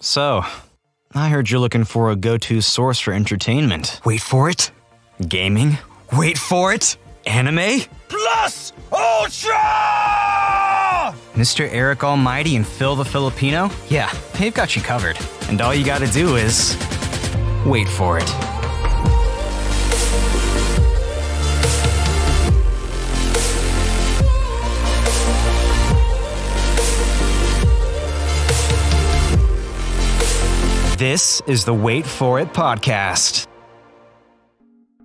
So, I heard you're looking for a go-to source for entertainment. Wait for it. Gaming? Wait for it. Anime? Plus Ultra! Mr. Eric Almighty and Phil the Filipino? Yeah, they've got you covered. And all you gotta do is wait for it. This is the Wait For It podcast.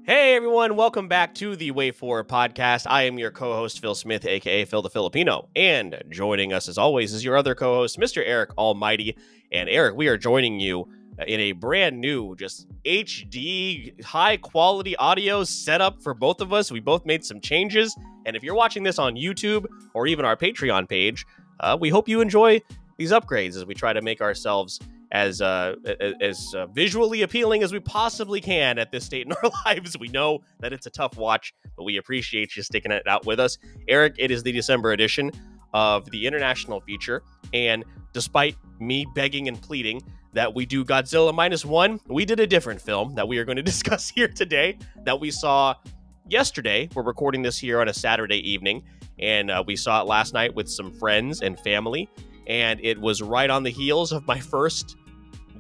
Hey everyone, welcome back to the Wait For It podcast. I am your co-host Phil Smith, aka Phil the Filipino, and joining us as always is your other co-host, Mr. Eric Almighty. And Eric, we are joining you in a brand new, just HD, high quality audio setup for both of us. We both made some changes, and if you're watching this on YouTube or even our Patreon page, we hope you enjoy these upgrades as we try to make ourselves as visually appealing as we possibly can at this state in our lives. We know that it's a tough watch, but we appreciate you sticking it out with us. Eric, it is the December edition of the international feature, and despite me begging and pleading that we do Godzilla -1, we did a different film that we are going to discuss here today that we saw yesterday. We're recording this here on a Saturday evening, and we saw it last night with some friends and family. And it was right on the heels of my first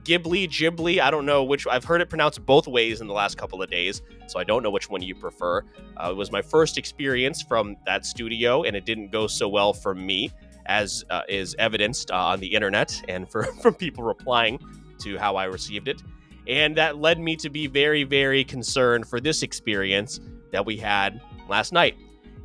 Ghibli. I don't know which. I've heard it pronounced both ways in the last couple of days, so I don't know which one you prefer. It was my first experience from that studio, and it didn't go so well for me, as is evidenced on the internet and from people replying to how I received it. And that led me to be very, very concerned for this experience that we had last night.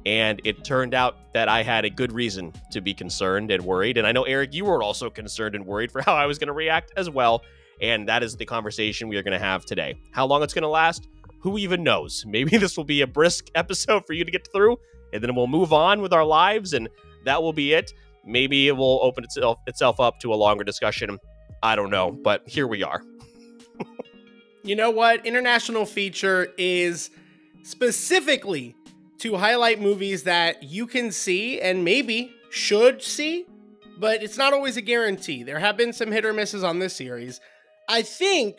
And it turned out that I had a good reason to be concerned and worried. And I know, Eric, you were also concerned and worried for how I was going to react as well. And that is the conversation we are going to have today. How long it's going to last? Who even knows? Maybe this will be a brisk episode for you to get through, and then we'll move on with our lives, and that will be it. Maybe it will open itself up to a longer discussion. I don't know, but here we are. You know what? International feature is specifically to highlight movies that you can see and maybe should see, but it's not always a guarantee. There have been some hit or misses on this series. I think,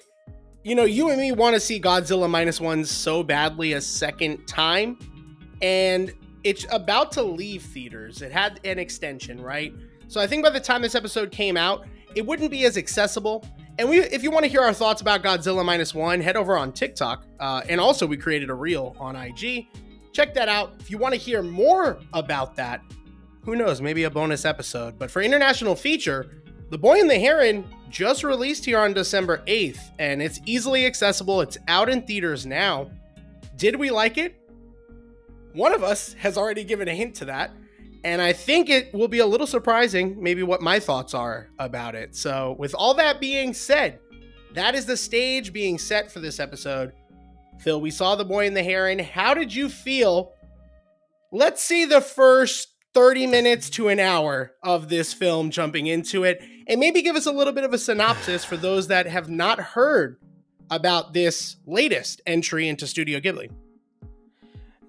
you and me want to see Godzilla -1 so badly a second time, and it's about to leave theaters. It had an extension, right? So I think by the time this episode came out, it wouldn't be as accessible. And if you want to hear our thoughts about Godzilla -1, head over on TikTok. And also we created a reel on IG. Check that out. If you want to hear more about that, who knows, maybe a bonus episode. But for international feature, The Boy and the Heron just released here on December 8th, and it's easily accessible. It's out in theaters now. Did we like it? One of us has already given a hint to that, and I think it will be a little surprising, maybe what my thoughts are about it. So with all that being said, that is the stage being set for this episode. Phil, we saw The Boy and the Heron. How did you feel? Let's see the first 30 minutes to an hour of this film, jumping into it, and maybe give us a little bit of a synopsis for those that have not heard about this latest entry into Studio Ghibli.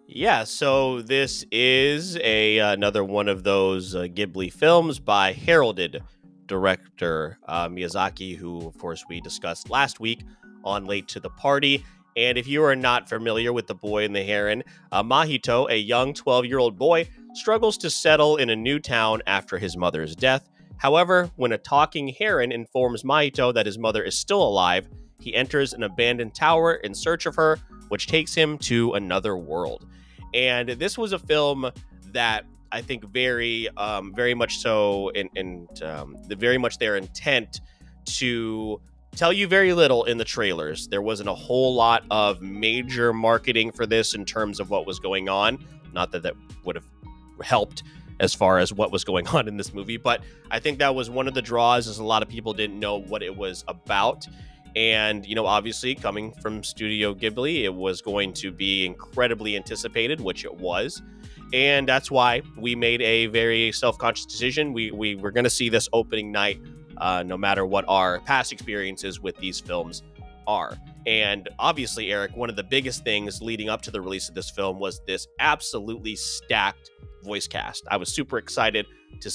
Yeah, so this is another one of those Ghibli films by heralded director Miyazaki, who, of course, we discussed last week on Late to the Party. And if you are not familiar with The Boy and the Heron, Mahito, a young 12-year-old boy, struggles to settle in a new town after his mother's death. However, when a talking heron informs Mahito that his mother is still alive, he enters an abandoned tower in search of her, which takes him to another world. And this was a film that I think very much so, very much their intent to tell you very little in the trailers. There wasn't a whole lot of major marketing for this in terms of what was going on. Not that that would have helped as far as what was going on in this movie, but I think that was one of the draws, is a lot of people didn't know what it was about. And, obviously coming from Studio Ghibli, it was going to be incredibly anticipated, which it was. And that's why we made a very self-conscious decision. We were going to see this opening night, no matter what our past experiences with these films are. And obviously, Eric, one of the biggest things leading up to the release of this film was this absolutely stacked voice cast. I was super excited to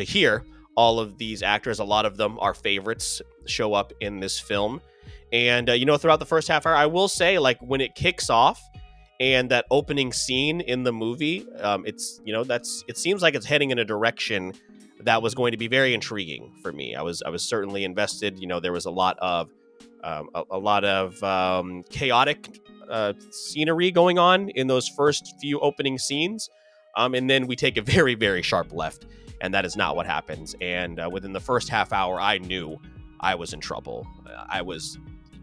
hear all of these actors, a lot of them are favorites, show up in this film. And, throughout the first half hour, I will say, like, when it kicks off and that opening scene in the movie, it seems like it's heading in a direction that was going to be very intriguing for me. I was certainly invested. There was a lot of chaotic scenery going on in those first few opening scenes. And then we take a very, very sharp left, and that is not what happens. And within the first half hour, I knew I was in trouble. I was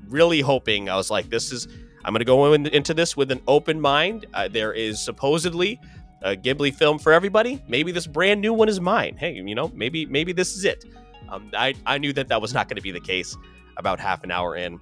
really hoping, I was like, I'm going to go into this with an open mind. There is supposedly a Ghibli film for everybody. Maybe this brand new one is mine. Hey, maybe this is it. I knew that was not going to be the case about half an hour in,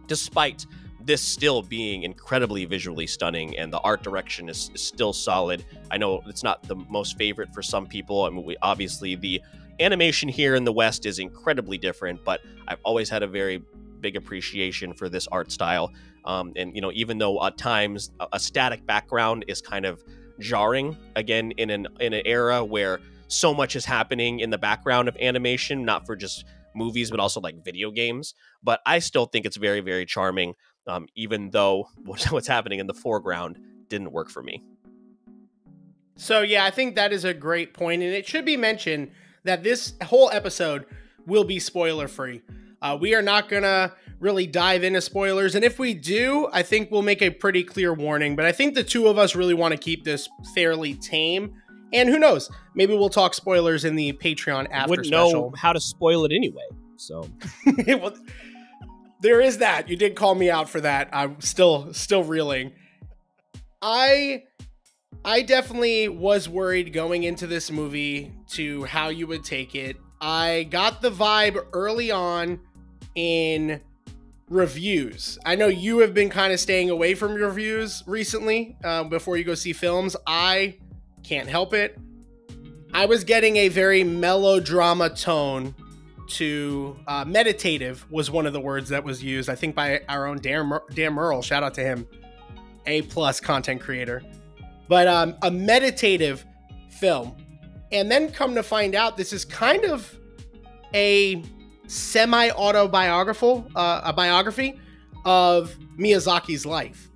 despite this still being incredibly visually stunning, and the art direction is still solid. I know it's not the most favorite for some people. I mean, obviously the animation here in the West is incredibly different, but I've always had a very big appreciation for this art style. And even though at times a static background is kind of jarring, again, in an era where so much is happening in the background of animation, not for just movies, but also like video games. But I still think it's very, very charming, even though what's happening in the foreground didn't work for me. So yeah, I think that is a great point, and it should be mentioned that this whole episode will be spoiler free. We are not gonna really dive into spoilers, and if we do, I think we'll make a pretty clear warning, but I think the two of us really want to keep this fairly tame, and who knows, maybe we'll talk spoilers in the Patreon after Wouldn't special. know how to spoil it anyway, so. Well, there is that. You did call me out for that. I'm still reeling. I definitely was worried going into this movie to how you would take it. I got the vibe early on in reviews. I know you have been kind of staying away from reviews recently before you go see films. I can't help it. I was getting a very melodrama tone to meditative was one of the words that was used, I think, by our own Dan Merle. Shout out to him. A+ content creator. But a meditative film. And then come to find out, this is kind of a semi-autobiographical, a biography of Miyazaki's life.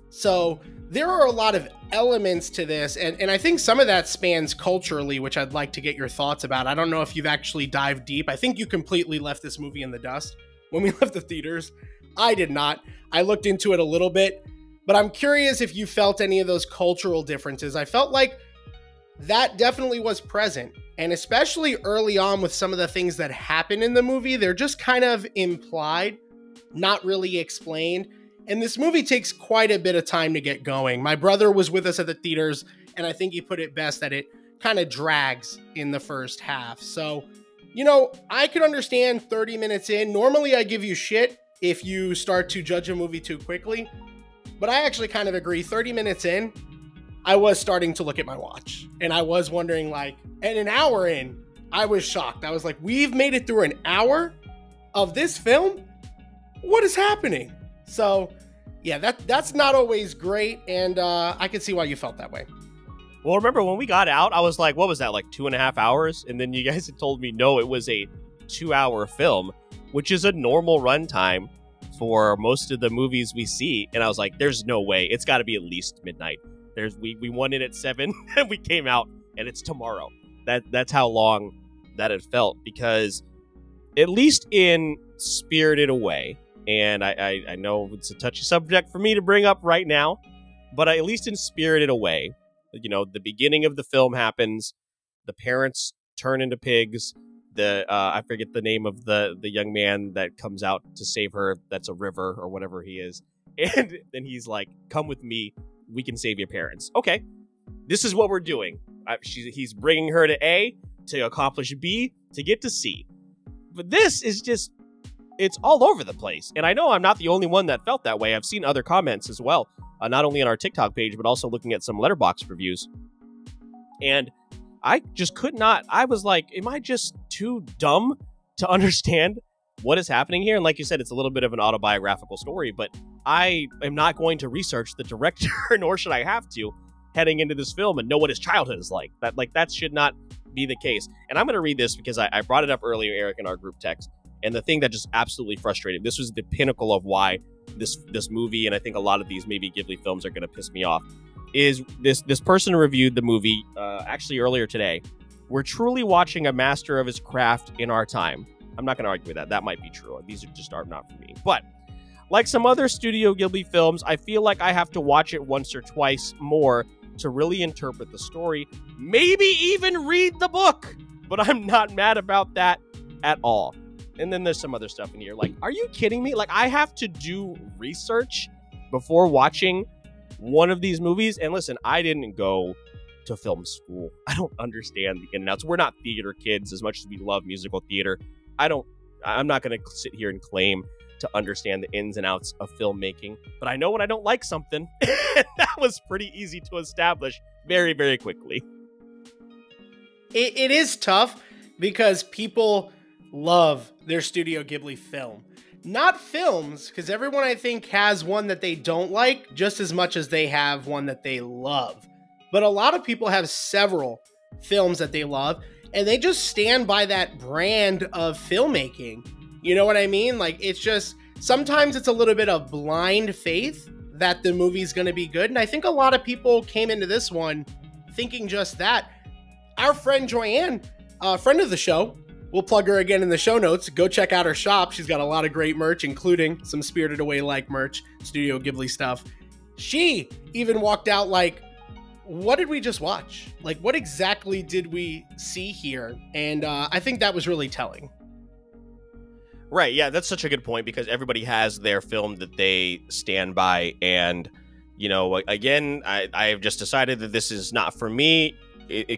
So there are a lot of elements to this, and I think some of that spans culturally, which I'd like to get your thoughts about. I don't know if you've actually dived deep. I think you completely left this movie in the dust when we left the theaters. I did not. I looked into it a little bit, but I'm curious if you felt any of those cultural differences. I felt like that definitely was present, and especially early on with some of the things that happen in the movie, they're just kind of implied, not really explained. And this movie takes quite a bit of time to get going. My brother was with us at the theaters, and I think he put it best that it kind of drags in the first half. So, I could understand 30 minutes in. Normally I give you shit if you start to judge a movie too quickly, but I actually kind of agree. 30 minutes in, I was starting to look at my watch, and I was wondering, like, and an hour in, I was shocked. I was like, we've made it through an hour of this film? What is happening? So yeah, that's not always great, and I can see why you felt that way. Well, remember when we got out, I was like, what was that, like 2.5 hours? And then you guys had told me, no, it was a 2-hour film, which is a normal runtime for most of the movies we see. And I was like, there's no way. It's got to be at least midnight. We went in at 7 and we came out, and it's tomorrow. That's how long that it felt, because at least in Spirited Away, and I know it's a touchy subject for me to bring up right now, but at least in Spirited Away, the beginning of the film happens, the parents turn into pigs, I forget the name of the young man that comes out to save her, that's a river or whatever he is, and then he's like, come with me, we can save your parents. Okay, this is what we're doing. He's bringing her to A to accomplish B to get to C. But this is just, it's all over the place. And I know I'm not the only one that felt that way. I've seen other comments as well, not only on our TikTok page, but also looking at some Letterboxd reviews. And I just could not, I was like, am I just too dumb to understand what is happening here? And like you said, it's a little bit of an autobiographical story, but I am not going to research the director, nor should I have to, heading into this film and know what his childhood is like. That should not be the case. And I'm going to read this because I brought it up earlier, Eric, in our group text. And the thing that just absolutely frustrated, this was the pinnacle of why this movie, and I think a lot of these maybe Ghibli films are going to piss me off, is this person reviewed the movie actually earlier today. We're truly watching a master of his craft in our time. I'm not going to argue with that. That might be true. These are not for me. But like some other Studio Ghibli films, I feel like I have to watch it once or twice more to really interpret the story, maybe even read the book. But I'm not mad about that at all. And then there's some other stuff in here. Like, are you kidding me? Like, I have to do research before watching one of these movies. And listen, I didn't go to film school. I don't understand the ins and outs. We're not theater kids as much as we love musical theater. I'm not going to sit here and claim to understand the ins and outs of filmmaking, but I know when I don't like something. That was pretty easy to establish very, very quickly. It is tough because people love their Studio Ghibli film. Not films, because everyone I think has one that they don't like just as much as they have one that they love. But a lot of people have several films that they love, and they just stand by that brand of filmmaking. You know what I mean? Like, it's just, sometimes it's a little bit of blind faith that the movie's going to be good. And I think a lot of people came into this one thinking just that. Our friend Joanne, friend of the show, we'll plug her again in the show notes. Go check out her shop. She's got a lot of great merch, including some Spirited Away-like merch, Studio Ghibli stuff. She even walked out like, what did we just watch? Like, what exactly did we see here? And I think that was really telling. Right, yeah, that's such a good point because everybody has their film that they stand by. And, you know, again, I've just decided that this is not for me.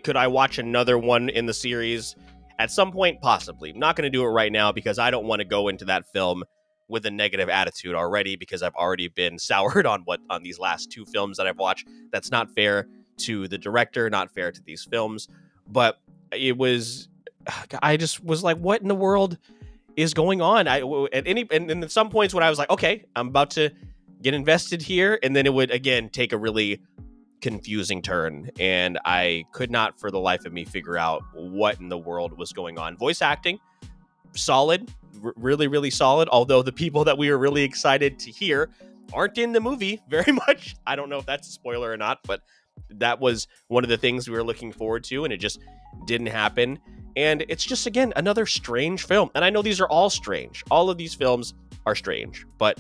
Could I watch another one in the series at some point? Possibly. I'm not going to do it right now because I don't want to go into that film with a negative attitude already because I've already been soured on these last two films that I've watched. That's not fair to the director, not fair to these films. But I just was like, what in the world is going on? And at some points when I was like, okay, I'm about to get invested here, and then it would again take a really confusing turn, and I could not for the life of me figure out what in the world was going on. Voice acting, solid, really, really solid, although the people that we were really excited to hear aren't in the movie very much. I don't know if that's a spoiler or not, but that was one of the things we were looking forward to, and it just didn't happen. And it's just, again, another strange film. And I know these are all strange. All of these films are strange. But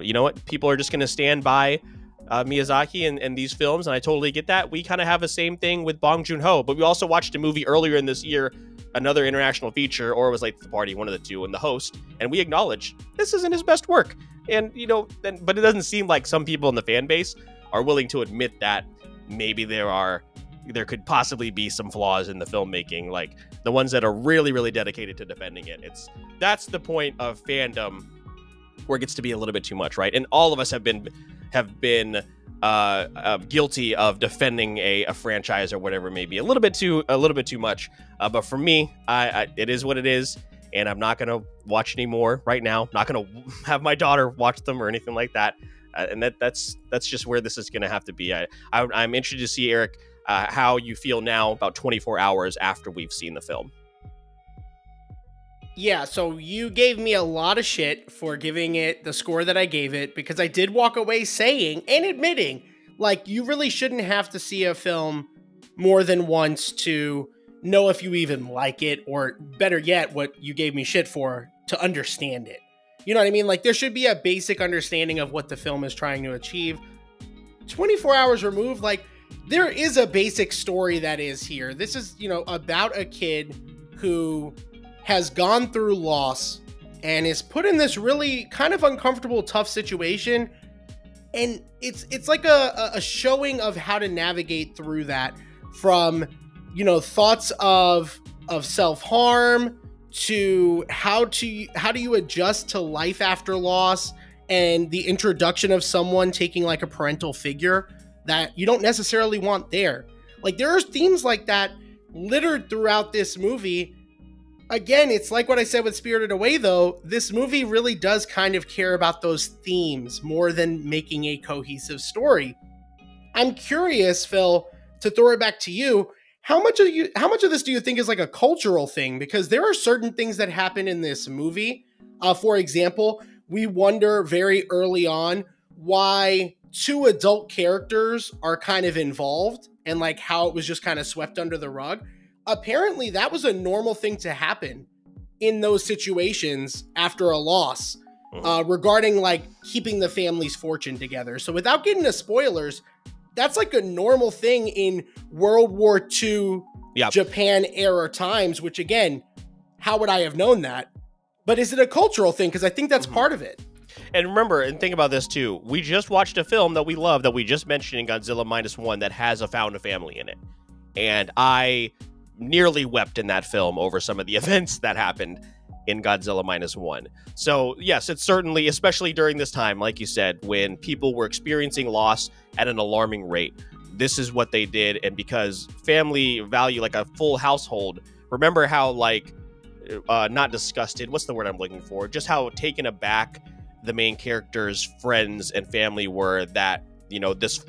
you know what? People are just going to stand by Miyazaki and these films, and I totally get that. We kind of have the same thing with Bong Joon-ho, but we also watched a movie earlier in this year, another international feature, or it was Late to the Party, one of the two, and The Host, and we acknowledge this isn't his best work. And, you know, but it doesn't seem like some people in the fan base are willing to admit that maybe there could possibly be some flaws in the filmmaking, like the ones that are really, really dedicated to defending it. That's the point of fandom where it gets to be a little bit too much, right? And all of us have been guilty of defending a franchise or whatever it may be a little bit too much. But for me, it is what it is, and I'm not gonna watch anymore right now. I'm not gonna have my daughter watch them or anything like that. And that's just where this is gonna have to be. I'm interested to see, Eric, how you feel now about 24 hours after we've seen the film. Yeah, so you gave me a lot of shit for giving it the score that I gave it, because I did walk away saying and admitting, like, you really shouldn't have to see a film more than once to know if you even like it, or better yet, what you gave me shit for, to understand it. You know what I mean? Like, there should be a basic understanding of what the film is trying to achieve. 24 hours removed, like, there is a basic story that is here. This is, you know, about a kid who has gone through loss and is put in this really kind of uncomfortable, tough situation. And it's like a showing of how to navigate through that, from, you know, thoughts of self-harm to how do you adjust to life after loss, and the introduction of someone taking like a parental figure that you don't necessarily want there. Like, there are themes like that littered throughout this movie. Again, it's like what I said with Spirited Away, though. This movie really does kind of care about those themes more than making a cohesive story. I'm curious, Phil, to throw it back to you. how much of this do you think is like a cultural thing? Because there are certain things that happen in this movie. For example, we wonder very early on why two adult characters are kind of involved and like how it was just kind of swept under the rug. Apparently, that was a normal thing to happen in those situations after a loss, regarding like keeping the family's fortune together. So without getting into spoilers, that's like a normal thing in World War II Japan era times, which again, how would I have known that? But is it a cultural thing? Because I think that's part of it. And remember, and think about this too, we just watched a film that we love that we just mentioned in Godzilla -1 that has a found a family in it. And I nearly wept in that film over some of the events that happened in Godzilla -1. So yes, it's certainly, especially during this time, like you said, when people were experiencing loss at an alarming rate, this is what they did. And because family value, like a full household, remember how like, not disgusted, what's the word I'm looking for? Just how taken aback the main character's friends and family were that, you know, this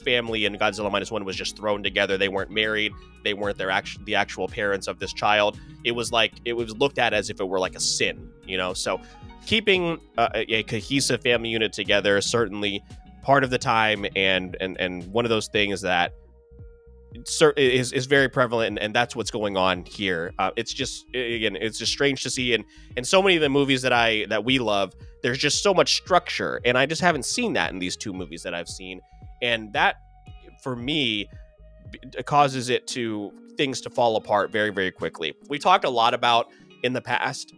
family in Godzilla -1 was just thrown together. They weren't married. They weren't the actual parents of this child. It was like, it was looked at as if it were like a sin, you know? So keeping a cohesive family unit together is certainly part of the time, and one of those things that is very prevalent, and that's what's going on here. It's just, again, it's just strange to see, and so many of the movies that we love, there's just so much structure, and I just haven't seen that in these two movies that I've seen, and that for me causes things to fall apart very, very quickly. We talked a lot about in the past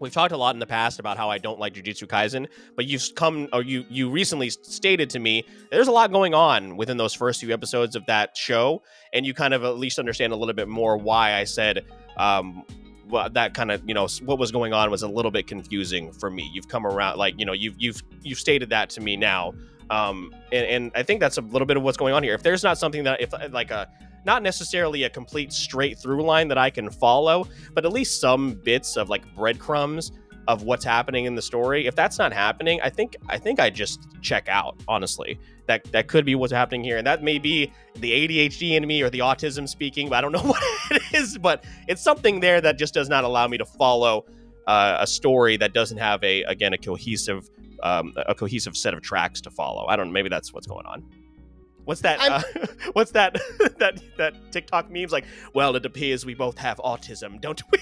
We've talked a lot in the past about how I don't like Jujutsu Kaisen, but you recently stated to me there's a lot going on within those first few episodes of that show, and you kind of at least understand a little bit more why I said well, that kind of, you know, what was going on was a little bit confusing for me. You've come around, like, you know, you've stated that to me now, and I think that's a little bit of what's going on here. If there's not something that, if like not necessarily a complete straight through line that I can follow, but at least some bits of like breadcrumbs of what's happening in the story. If that's not happening, I think I just check out, honestly. That could be what's happening here. And that may be the ADHD in me or the autism speaking, but I don't know what it is, but it's something there that just does not allow me to follow a story that doesn't have a cohesive set of tracks to follow. I don't know, maybe that's what's going on. What's that? What's that? that TikTok memes like? Well, it appears we both have autism, don't we?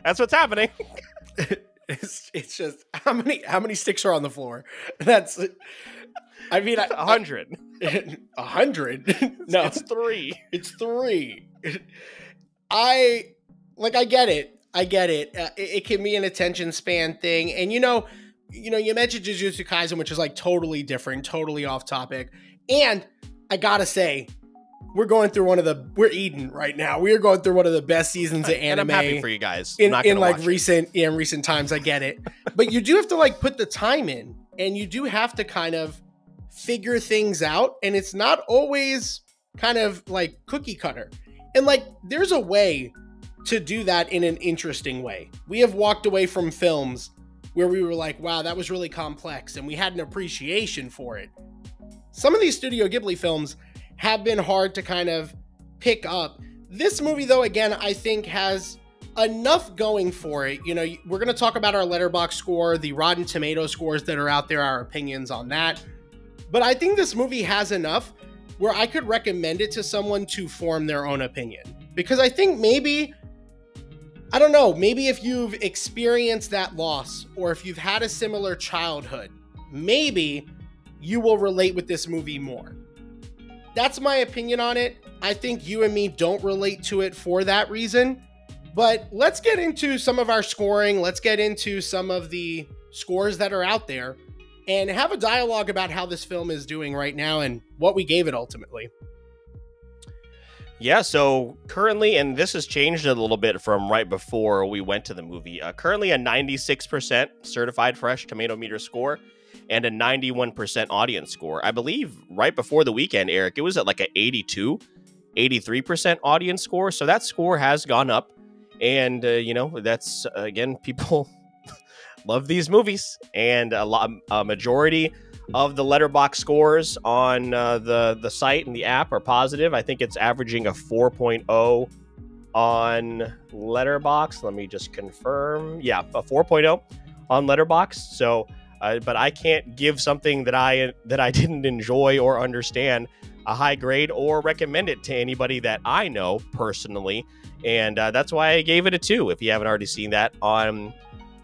That's what's happening. It's just how many sticks are on the floor? That's. I mean, 100. 100? No, it's 3. It's 3. I get it. It can be an attention span thing, and you mentioned Jujutsu Kaisen, which is like totally different, totally off topic. And I gotta say, we're eating right now. We are going through one of the best seasons of anime. And I'm happy for you guys. In recent times. I get it. But you do have to like put the time in, and you do have to kind of figure things out. And it's not always kind of like cookie cutter. And like, there's a way to do that in an interesting way. We have walked away from films where we were like, wow, that was really complex, and we had an appreciation for it. Some of these Studio Ghibli films have been hard to kind of pick up. This movie, though, again, I think has enough going for it. You know, we're going to talk about our Letterboxd score, the Rotten Tomato scores that are out there, our opinions on that. But I think this movie has enough where I could recommend it to someone to form their own opinion. Because I think maybe if you've experienced that loss, or if you've had a similar childhood, maybe you will relate with this movie more. That's my opinion on it. I think you and me don't relate to it for that reason. But let's get into some of our scoring. Let's get into some of the scores that are out there and have a dialogue about how this film is doing right now and what we gave it ultimately. Yeah, so currently, and this has changed a little bit from right before we went to the movie, currently a 96% certified fresh tomato meter score and a 91% audience score. I believe right before the weekend, Eric, it was at like a 83% audience score. So that score has gone up. And, that's, again, people love these movies. And a majority of the Letterboxd scores on the site and the app are positive. I think it's averaging a 4.0 on Letterboxd. Let me just confirm. Yeah, a 4.0 on Letterboxd. So, but I can't give something that I didn't enjoy or understand a high grade or recommend it to anybody that I know personally, and that's why I gave it a 2. If you haven't already seen that on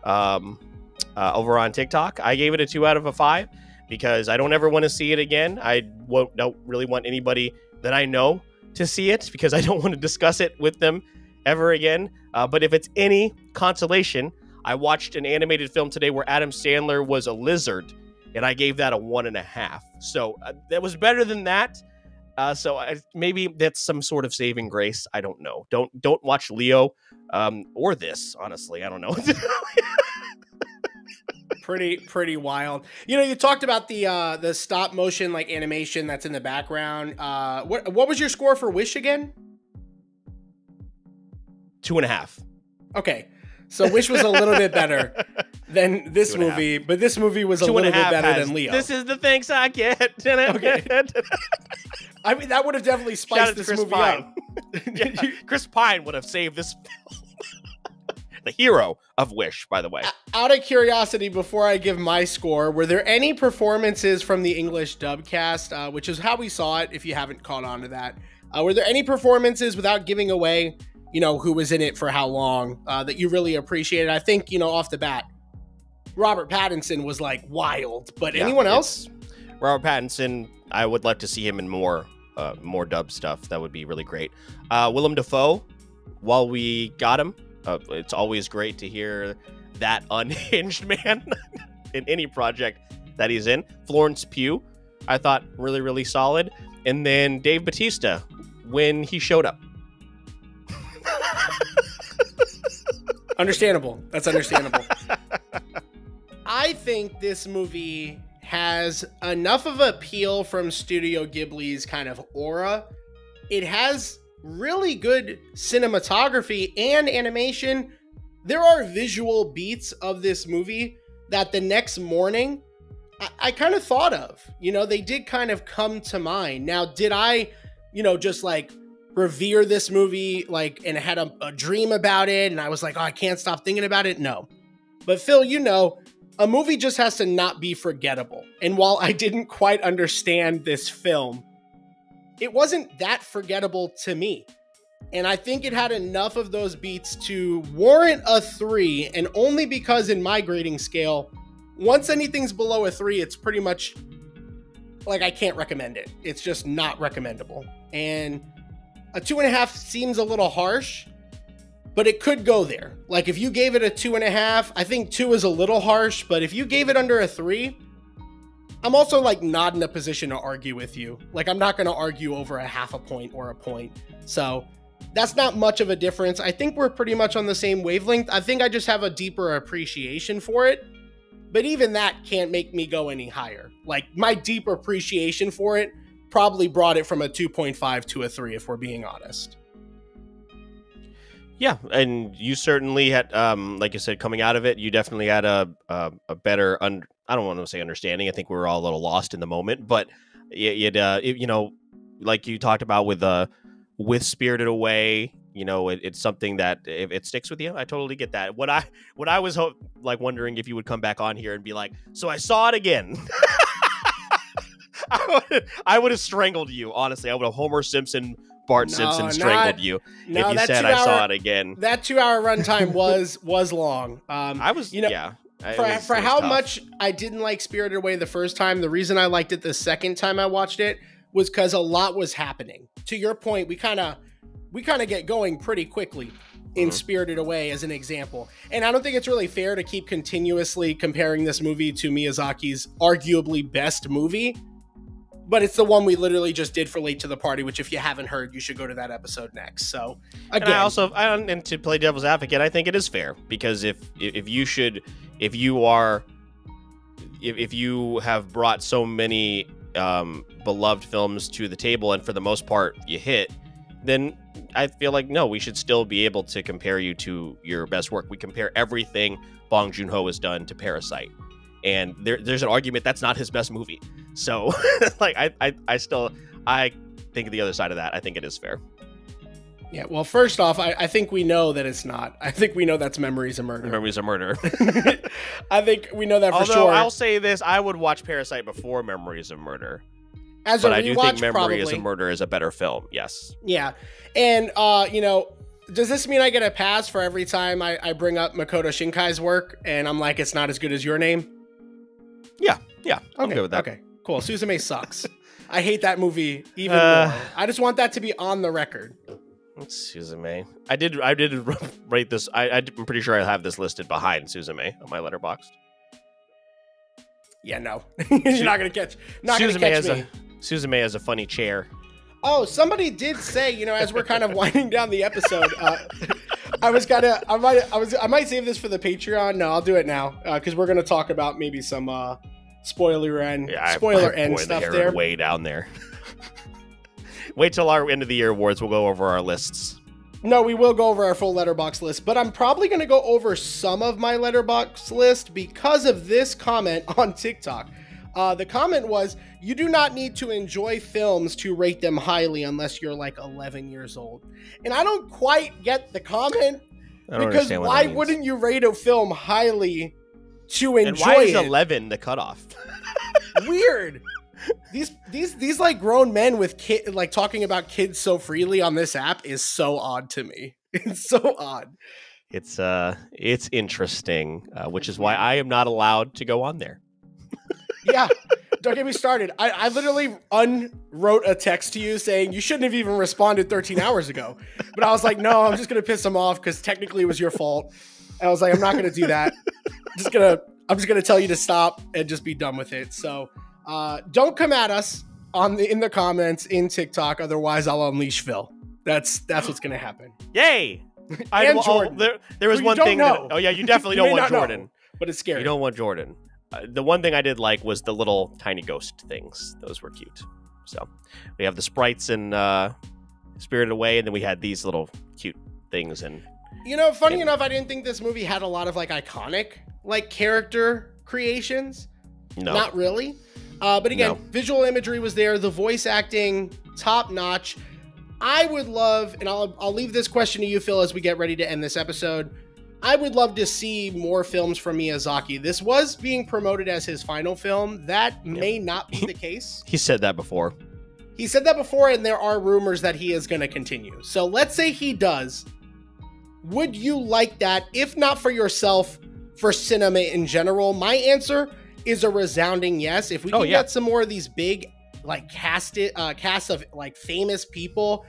over on TikTok, I gave it a 2 out of a 5 because I don't ever want to see it again. I don't really want anybody that I know to see it because I don't want to discuss it with them ever again. But if it's any consolation, I watched an animated film today where Adam Sandler was a lizard, and I gave that a 1.5. So that was better than that. Maybe that's some sort of saving grace. I don't know. Don't watch Leo or this. Honestly, I don't know. Pretty wild. You know, you talked about the stop motion like animation that's in the background. What was your score for Wish again? 2.5. Okay, so Wish was a little bit better than this movie, but this movie was a little bit better than Leo. This is the thanks I get. Okay. I mean, that would have definitely spiced this movie up. Yeah, Chris Pine would have saved this film. The hero of Wish, by the way. Out of curiosity, before I give my score, were there any performances from the English dub cast, which is how we saw it, if you haven't caught on to that? Were there any performances, without giving away, you know, who was in it for how long, that you really appreciated? I think, you know, off the bat, Robert Pattinson was like wild, but yeah, anyone else? Robert Pattinson, I would like to see him in more dub stuff. That would be really great. Willem Dafoe, while we got him, it's always great to hear that unhinged man in any project that he's in. Florence Pugh, I thought really, really solid. And then Dave Bautista, when he showed up. Understandable. That's understandable. I think this movie has enough of appeal from Studio Ghibli's kind of aura. It has really good cinematography and animation. There are visual beats of this movie that the next morning I kind of thought of. You know, they did kind of come to mind. Now, did I, you know, just like revere this movie like and had a dream about it and I was like, oh, I can't stop thinking about it? No. But Phil, you know, a movie just has to not be forgettable. And while I didn't quite understand this film, it wasn't that forgettable to me. And I think it had enough of those beats to warrant a 3, and only because in my grading scale, once anything's below a 3, it's pretty much like I can't recommend it. It's just not recommendable. And a 2.5 seems a little harsh, but it could go there. Like if you gave it a 2.5, I think 2 is a little harsh, but if you gave it under a 3, I'm also like not in a position to argue with you. Like I'm not going to argue over a 0.5 point or a point. So that's not much of a difference. I think we're pretty much on the same wavelength. I think I just have a deeper appreciation for it, but even that can't make me go any higher. Like my deep appreciation for it probably brought it from a 2.5 to a 3, if we're being honest. Yeah, and you certainly had, like you said, coming out of it, you definitely had a better, I don't want to say understanding. I think we were all a little lost in the moment, but you know, like you talked about with Spirited Away, you know, it's something that if it sticks with you, I totally get that. What I was like wondering if you would come back on here and be like, so I saw it again. I would have strangled you, honestly. I would have Homer Simpson, Bart Simpson strangled you if you said I saw it again. That 2-hour runtime was long. I was, you know, yeah. For how much I didn't like Spirited Away the first time, the reason I liked it the second time I watched it was because a lot was happening. To your point, we kind of get going pretty quickly in Spirited Away as an example. And I don't think it's really fair to keep continuously comparing this movie to Miyazaki's arguably best movie. But it's the one we literally just did for Late to the Party, which if you haven't heard, you should go to that episode next. So again, and to play devil's advocate, I think it is fair because if you have brought so many beloved films to the table and for the most part you hit, then I feel like no, we should still be able to compare you to your best work. We compare everything Bong Joon-ho has done to Parasite. and there's an argument that's not his best movie. So like I think the other side of that, I think it is fair. Yeah, well, first off, I think we know that it's not. I think we know that's Memories of Murder. Memories of Murder. I think we know that for sure. Although I'll say this, I would watch Parasite before Memories of Murder. But I do think Memories of Murder is a better film, yes. Yeah, and, does this mean I get a pass for every time I bring up Makoto Shinkai's work and I'm like, it's not as good as Your Name? Yeah, I'm good with that. Okay, cool. Suzume sucks. I hate that movie even more. I just want that to be on the record. Suzume. I did rate this. I'm pretty sure I have this listed behind Suzume on my Letterboxd. Yeah, no. You're not gonna catch me. Suzume has a funny chair. Oh, somebody did say, as we're kind of winding down the episode, I might save this for the Patreon. No, I'll do it now because we're gonna talk about maybe some spoiler end stuff there. Way down there. Wait till our end of the year awards. We'll go over our lists. No, we will go over our full Letterboxd list, but I'm probably going to go over some of my Letterboxd list because of this comment on TikTok. The comment was, you do not need to enjoy films to rate them highly unless you're like 11 years old. And I don't quite get the comment because why wouldn't you rate a film highly to enjoy it? And why is 11 the cutoff? Weird. These like grown men with talking about kids so freely on this app is so odd to me. It's so odd. It's interesting, which is why I am not allowed to go on there. Yeah, don't get me started. I literally unwrote a text to you saying you shouldn't have even responded 13 hours ago. But I was like, no, I'm just gonna piss him off because technically it was your fault. And I was like, I'm not gonna do that. I'm just gonna tell you to stop and just be done with it. So. Don't come at us in the comments in TikTok, otherwise I'll unleash Phil. That's what's gonna happen. Yay! Jordan. There was one thing. You definitely don't want Jordan, know, but it's scary. You don't want Jordan. The one thing I did like was the little tiny ghost things. Those were cute. So we have the sprites in Spirited Away, and then we had these little cute things. And funny enough, I didn't think this movie had a lot of like iconic like character creations. No, not really. But again, visual imagery was there. The voice acting, top notch. I would love, and I'll leave this question to you, Phil, as we get ready to end this episode. I would love to see more films from Miyazaki. This was being promoted as his final film. That may not be the case. He said that before. And there are rumors that he is going to continue. So let's say he does. Would you like that, if not for yourself, for cinema in general? My answer is a resounding yes. If we can get some more of these big like casts of like famous people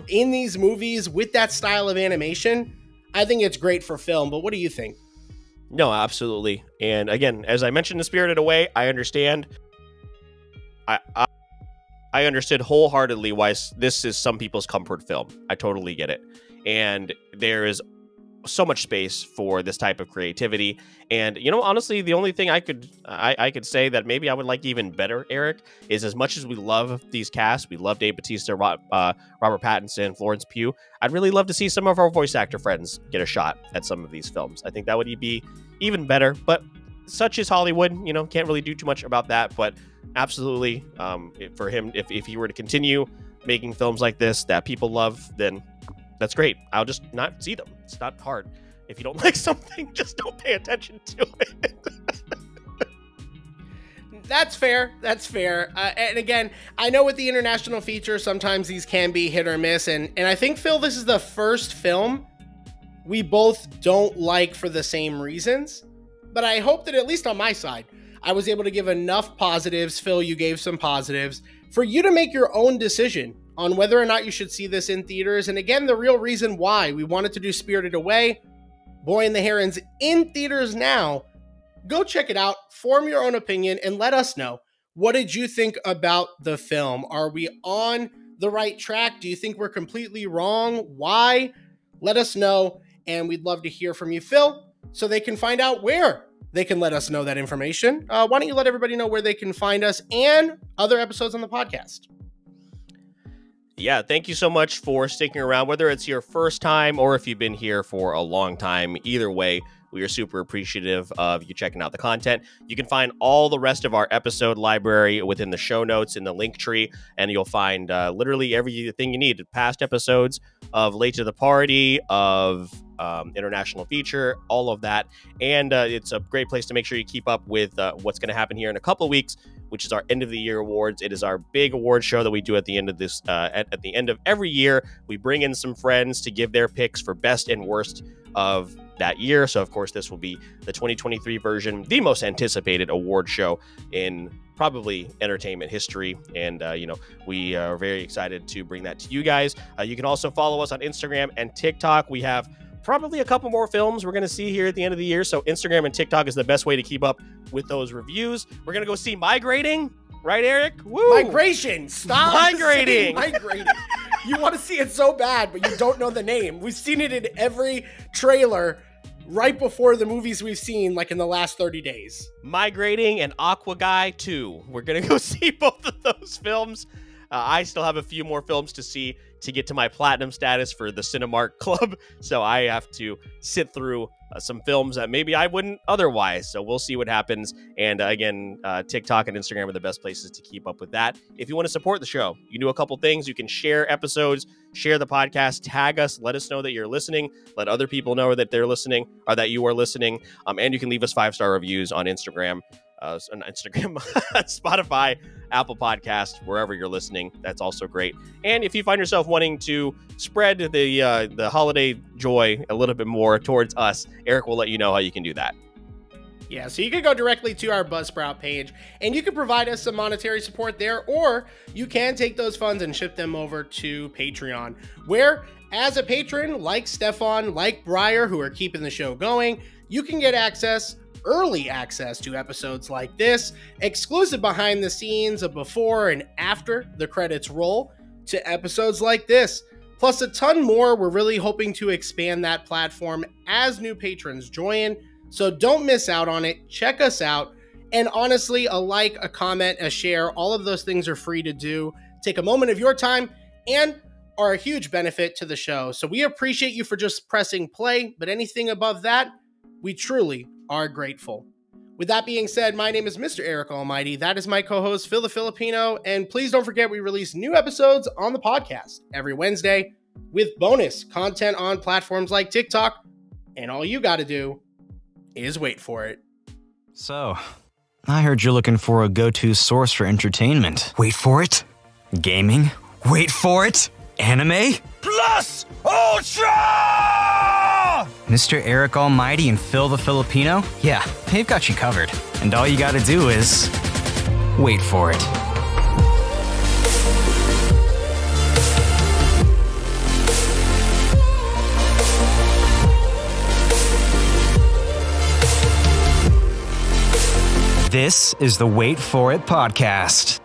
in these movies with that style of animation, I think it's great for film. But what do you think? No, absolutely. And again, as I mentioned in Spirited Away, I understand. I understood wholeheartedly why this is some people's comfort film. I totally get it. And there is so much space for this type of creativity. And honestly, the only thing I could say that maybe I would like even better, Eric, is as much as we love these casts, we love Dave Bautista, Robert Pattinson, Florence Pugh, I'd really love to see some of our voice actor friends get a shot at some of these films. I think that would be even better, but such is Hollywood, can't really do too much about that. But absolutely, for him, if he were to continue making films like this that people love, then that's great. I'll just not see them. It's not hard. If you don't like something, just don't pay attention to it. That's fair. And again, I know with the international features, sometimes these can be hit or miss. And I think, Phil, this is the first film we both don't like for the same reasons. But I hope that at least on my side, I was able to give enough positives. Phil, you gave some positives for you to make your own decision on whether or not you should see this in theaters. And again, the real reason why we wanted to do Spirited Away, Boy and the Heron's in theaters now. Go check it out, form your own opinion, and let us know. What did you think about the film? Are we on the right track? Do you think we're completely wrong? Why? Let us know, and we'd love to hear from you, Phil, so they can find out where they can let us know that information. Why don't you let everybody know where they can find us and other episodes on the podcast? Yeah, thank you so much for sticking around, whether it's your first time or if you've been here for a long time. Either way, We are super appreciative of you checking out the content. You can find all the rest of our episode library within the show notes in the link tree, and you'll find literally everything you need. Past episodes of Late to the Party, of international feature, all of that. And it's a great place to make sure you keep up with what's going to happen here in a couple of weeks, which is our end of the year awards. It is our big award show that we do at the end of this, at the end of every year. We bring in some friends to give their picks for best and worst of that year. So of course, this will be the 2023 version, the most anticipated award show in probably entertainment history. And, we are very excited to bring that to you guys. You can also follow us on Instagram and TikTok. We have probably a couple more films we're going to see here at the end of the year. So Instagram and TikTok is the best way to keep up with those reviews. We're going to go see Migrating, right, Eric? Woo! Migration. Stop. Migrating. Migrating. You want to see it so bad, but you don't know the name. We've seen it in every trailer right before the movies we've seen, like in the last 30 days. Migrating and Aqua Guy 2. We're going to go see both of those films. I still have a few more films to see to get to my platinum status for the Cinemark Club. So I have to sit through some films that maybe I wouldn't otherwise. So we'll see what happens. And again, TikTok and Instagram are the best places to keep up with that. If you want to support the show, you can do a couple things. You can share episodes, share the podcast, tag us, let us know that you're listening, let other people know that they're listening or that you are listening. And you can leave us 5-star reviews on Instagram. Spotify, Apple Podcast, wherever you're listening. That's also great. And if you find yourself wanting to spread the holiday joy a little bit more towards us, Eric will let you know how you can do that. Yeah, so you can go directly to our Buzzsprout page and you can provide us some monetary support there, or you can take those funds and ship them over to Patreon, where as a patron, like Stefan, like Breyer, who are keeping the show going, you can get early access to episodes like this, exclusive behind the scenes of before and after the credits roll, to episodes like this, plus a ton more. We're really hoping to expand that platform as new patrons join, so don't miss out on it. Check us out, and honestly, a like, a comment, a share, all of those things are free to do. Take a moment of your time and are a huge benefit to the show. So we appreciate you for just pressing play, but anything above that, we truly are grateful. With that being said, my name is Mr. Eric Almighty. That is my co-host, Phil the Filipino. And please don't forget, we release new episodes on the podcast every Wednesday with bonus content on platforms like TikTok. And all you got to do is wait for it. So, I heard you're looking for a go-to source for entertainment. Wait for it. Gaming? Wait for it. Anime? Plus Ultra! Mr. Eric Almighty and Phil the Filipino? Yeah, they've got you covered. And all you gotta do is wait for it. This is the Wait For It podcast.